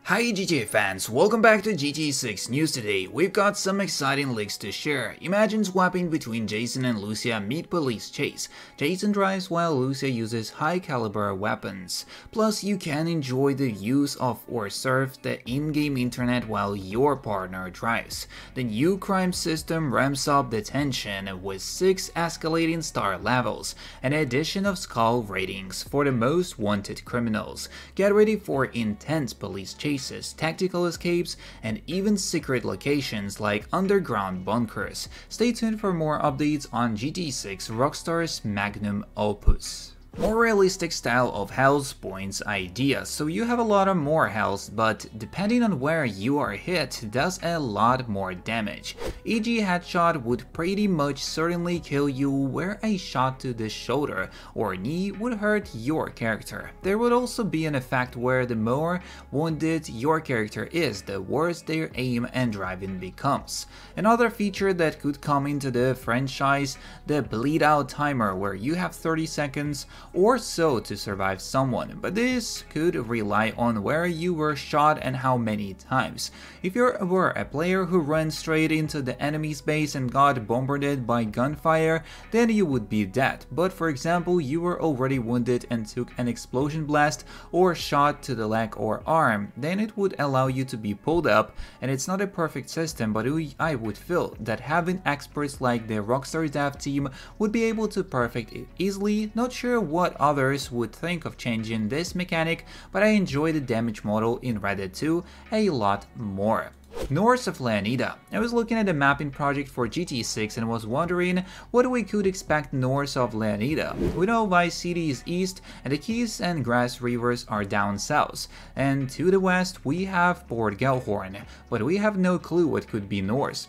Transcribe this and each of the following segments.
Hi GTA fans, welcome back to GTA 6 news. Today we've got some exciting leaks to share. Imagine swapping between Jason and Lucia mid-police chase. Jason drives while Lucia uses high-caliber weapons. Plus you can enjoy the use of or surf the in-game internet while your partner drives. The new crime system ramps up the tension with 6 escalating star levels, an addition of skull ratings for the most wanted criminals. Get ready for intense police chases, tactical escapes, and even secret locations like underground bunkers. Stay tuned for more updates on GTA 6 Rockstar's magnum opus. More realistic style of health points idea, so you have a lot of more health, but depending on where you are hit, does a lot more damage. E.g. headshot would pretty much certainly kill you, where a shot to the shoulder or knee would hurt your character. There would also be an effect where the more wounded your character is, the worse their aim and driving becomes. Another feature that could come into the franchise, the bleed out timer, where you have 30 seconds or so to survive someone, but this could rely on where you were shot and how many times. If you were a player who ran straight into the enemy's base and got bombarded by gunfire, then you would be dead. But for example, you were already wounded and took an explosion blast or shot to the leg or arm, then it would allow you to be pulled up. And it's not a perfect system, but I would feel that having experts like the Rockstar dev team would be able to perfect it easily. Not sure what others would think of changing this mechanic, but I enjoy the damage model in Red Dead 2 a lot more. North of Leonida. I was looking at the mapping project for GTA 6 and was wondering what we could expect north of Leonida. We know Vice City is east and the Keys and Grass Rivers are down south, and to the west we have Port Gellhorn, but we have no clue what could be north.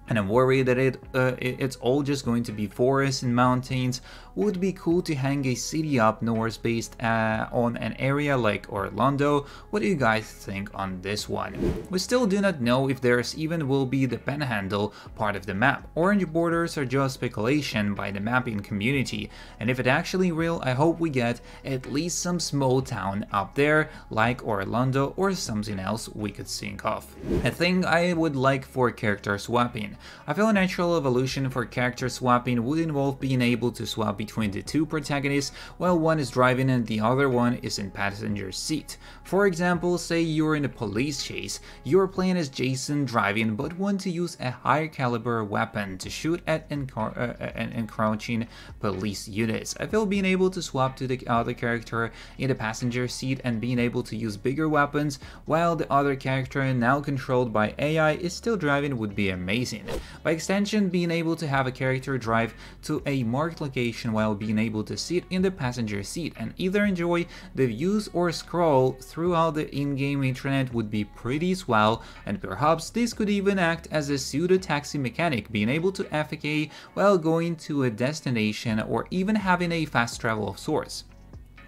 And I'm worried that it's all just going to be forests and mountains. Would be cool to hang a city up north based on an area like Orlando. What do you guys think on this one? We still do not know if there's even will be the Panhandle part of the map. Orange borders are just speculation by the mapping community, and if it's actually real, I hope we get at least some small town up there like Orlando or something else we could think of. A thing I would like for character swapping. I feel a natural evolution for character swapping would involve being able to swap between the two protagonists while one is driving and the other one is in passenger seat. For example, say you're in a police chase, you're playing as Jason driving but want to use a higher caliber weapon to shoot at encroaching police units. I feel being able to swap to the other character in the passenger seat and being able to use bigger weapons while the other character, now controlled by AI, is still driving would be amazing. By extension, being able to have a character drive to a marked location while being able to sit in the passenger seat and either enjoy the views or scroll throughout the in-game internet would be pretty swell, and perhaps this could even act as a pseudo-taxi mechanic, being able to AFK while going to a destination or even having a fast travel of sorts.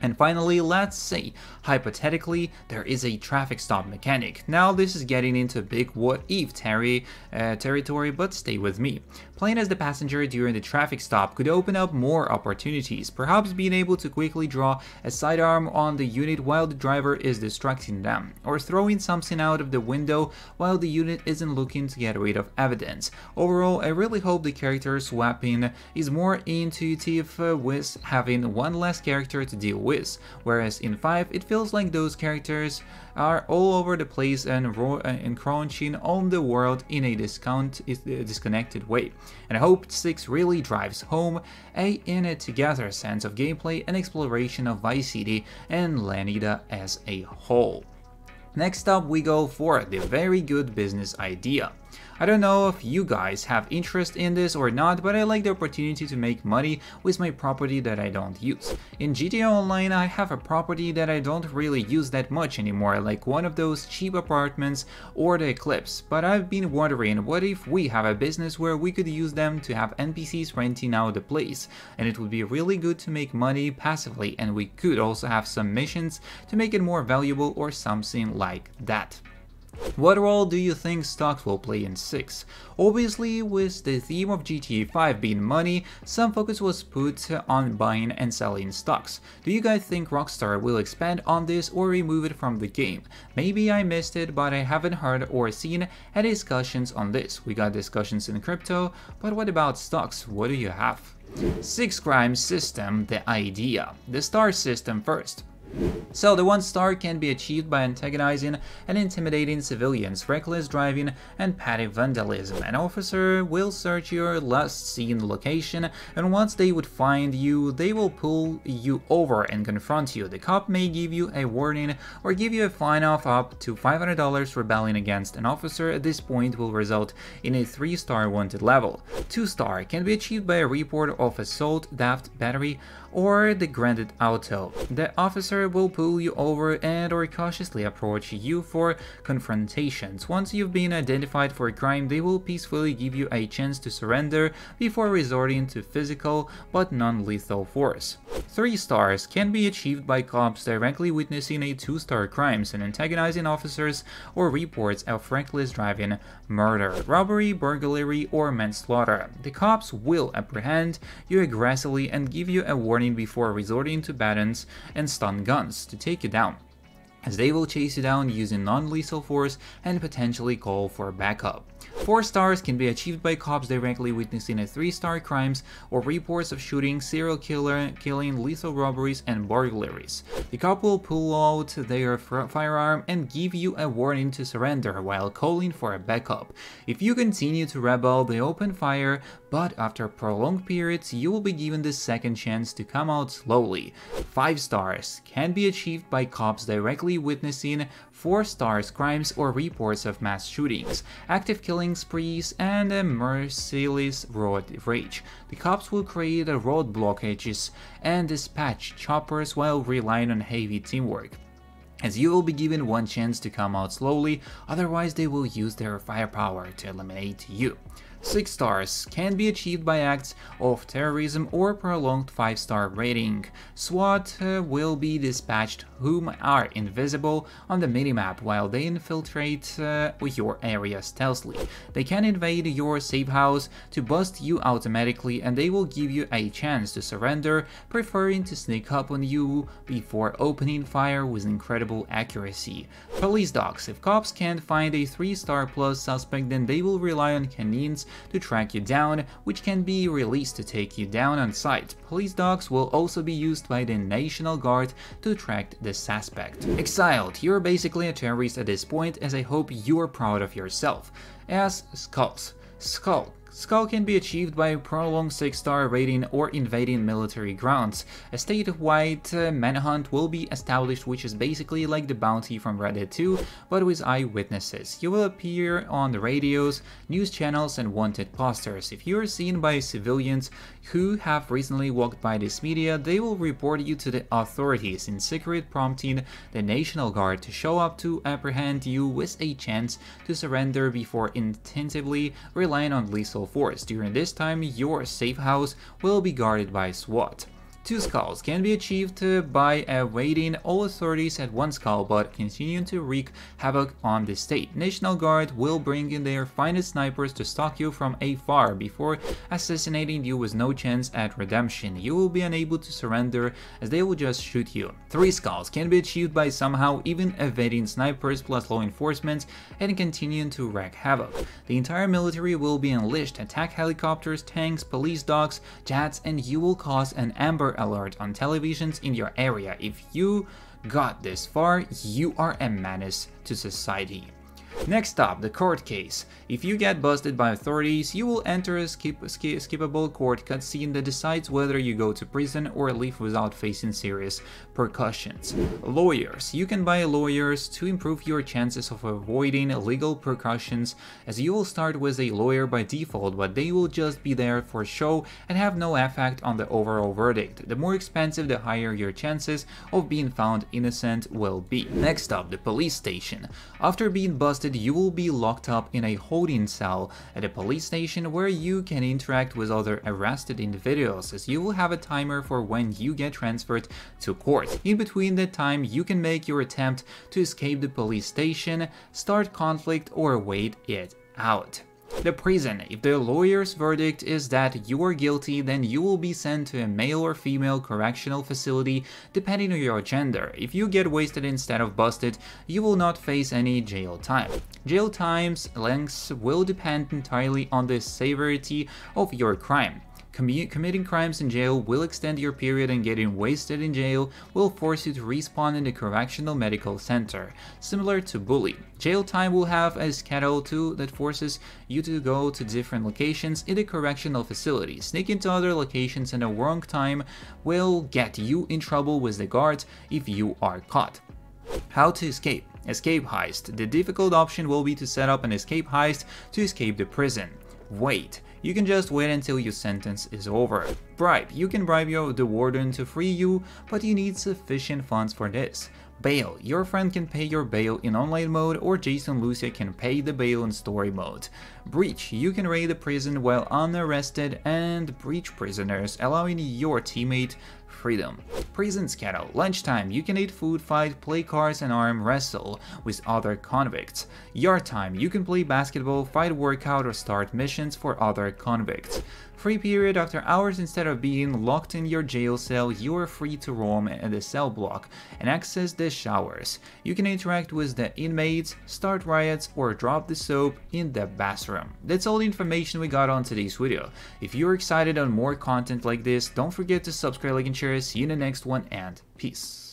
And finally, let's say, hypothetically, there is a traffic stop mechanic. Now this is getting into big what-if territory, but stay with me. Playing as the passenger during the traffic stop could open up more opportunities, perhaps being able to quickly draw a sidearm on the unit while the driver is distracting them, or throwing something out of the window while the unit isn't looking to get rid of evidence. Overall, I really hope the character swapping is more intuitive with having one less character to deal with, whereas in 5 it feels like those characters are all over the place and encroaching on the world in a disconnected way. And I hope 6 really drives home a in it together sense of gameplay and exploration of Vice City and Leonida as a whole. Next up we go for the very good business idea. I don't know if you guys have interest in this or not, but I like the opportunity to make money with my property that I don't use. In GTA Online, I have a property that I don't really use that much anymore, like one of those cheap apartments or the Eclipse, but I've been wondering what if we have a business where we could use them to have NPCs renting out the place, and it would be really good to make money passively, and we could also have some missions to make it more valuable or something like that. What role do you think stocks will play in 6? Obviously, with the theme of GTA 5 being money, some focus was put on buying and selling stocks. Do you guys think Rockstar will expand on this or remove it from the game? Maybe I missed it, but I haven't heard or seen any discussions on this. We got discussions in crypto, but what about stocks? What do you have? 6 crime system, the idea. The star system first. So the 1 star can be achieved by antagonizing and intimidating civilians, reckless driving, and petty vandalism. An officer will search your last seen location, and once they would find you, they will pull you over and confront you. The cop may give you a warning or give you a fine of up to $500. Rebelling against an officer at this point will result in a 3-star wanted level. 2 star can be achieved by a report of assault, theft, battery, or the granted auto. The officer will pull you over and or cautiously approach you for confrontations. Once you've been identified for a crime, they will peacefully give you a chance to surrender before resorting to physical but non-lethal force. 3 stars can be achieved by cops directly witnessing a 2-star crimes and antagonizing officers or reports of reckless driving, murder, robbery, burglary, or manslaughter. The cops will apprehend you aggressively and give you a warning before resorting to batons and stun guns to take you down, as they will chase you down using non-lethal force and potentially call for backup. 4 stars can be achieved by cops directly witnessing a 3-star crimes or reports of shooting, serial killing, lethal robberies, and burglaries. The cop will pull out their firearm and give you a warning to surrender while calling for a backup. If you continue to rebel, they open fire, but after prolonged periods, you will be given the second chance to come out slowly. 5 stars can be achieved by cops directly witnessing 4 stars crimes or reports of mass shootings, active killing sprees, and a merciless road rage. The cops will create road blockages and dispatch choppers while relying on heavy teamwork, as you will be given 1 chance to come out slowly, otherwise they will use their firepower to eliminate you. 6 stars can be achieved by acts of terrorism or prolonged 5-star rating. SWAT will be dispatched whom are invisible on the minimap while they infiltrate your area stealthily. They can invade your safe house to bust you automatically, and they will give you a chance to surrender, preferring to sneak up on you before opening fire with incredible accuracy. Police dogs. If cops can't find a 3-star plus suspect, then they will rely on canines to track you down, which can be released to take you down on sight. Police dogs will also be used by the National Guard to track the suspect. Exiled. You're basically a terrorist at this point, as I hope you're proud of yourself. As Skulls. Skull can be achieved by a prolonged 6-star rating or invading military grounds. A statewide manhunt will be established, which is basically like the bounty from Red Dead 2, but with eyewitnesses. You will appear on the radios, news channels, and wanted posters. If you are seen by civilians who have recently walked by this media, they will report you to the authorities in secret, prompting the National Guard to show up to apprehend you with a chance to surrender before intensively relying on lethal force. During this time, your safe house will be guarded by SWAT. 2 skulls can be achieved by evading all authorities at 1 skull but continuing to wreak havoc on the state. National Guard will bring in their finest snipers to stalk you from afar before assassinating you with no chance at redemption. You will be unable to surrender as they will just shoot you. 3 skulls can be achieved by somehow even evading snipers plus law enforcement and continuing to wreak havoc. The entire military will be unleashed, attack helicopters, tanks, police dogs, jets, and you will cause an Amber Alert on televisions in your area. If you got this far, you are a menace to society. Next up, the court case. If you get busted by authorities, you will enter a skippable court cutscene that decides whether you go to prison or leave without facing serious repercussions. Lawyers. You can buy lawyers to improve your chances of avoiding legal repercussions, as you will start with a lawyer by default, but they will just be there for show and have no effect on the overall verdict. The more expensive, the higher your chances of being found innocent will be. Next up, the police station. After being busted, busted, you will be locked up in a holding cell at a police station where you can interact with other arrested individuals, as you will have a timer for when you get transferred to court. In between that time, you can make your attempt to escape the police station, start conflict, or wait it out. The prison. If the lawyer's verdict is that you are guilty, then you will be sent to a male or female correctional facility depending on your gender. If you get wasted instead of busted, you will not face any jail time. Jail time's lengths will depend entirely on the severity of your crime. Committing crimes in jail will extend your period, and getting wasted in jail will force you to respawn in the correctional medical center, similar to bullying. Jail time will have a schedule too that forces you to go to different locations in the correctional facility. Sneaking to other locations in the wrong time will get you in trouble with the guards if you are caught. How to escape. Escape heist. The difficult option will be to set up an escape heist to escape the prison. Wait. You can just wait until your sentence is over. Bribe. You can bribe the warden to free you, but you need sufficient funds for this. Bail. Your friend can pay your bail in online mode, or Jason and Lucia can pay the bail in story mode. Breach. You can raid the prison while unarrested and breach prisoners, allowing your teammate freedom. Prison schedule. Lunchtime. You can eat food, fight, play cards, and arm wrestle with other convicts. Yard time. You can play basketball, fight, workout, or start missions for other convicts. Free period. After hours, instead of being locked in your jail cell, you are free to roam at the cell block and access the showers. You can interact with the inmates, start riots, or drop the soap in the bathroom. That's all the information we got on today's video. If you're excited on more content like this, don't forget to subscribe, like, and share. See you in the next one, and peace.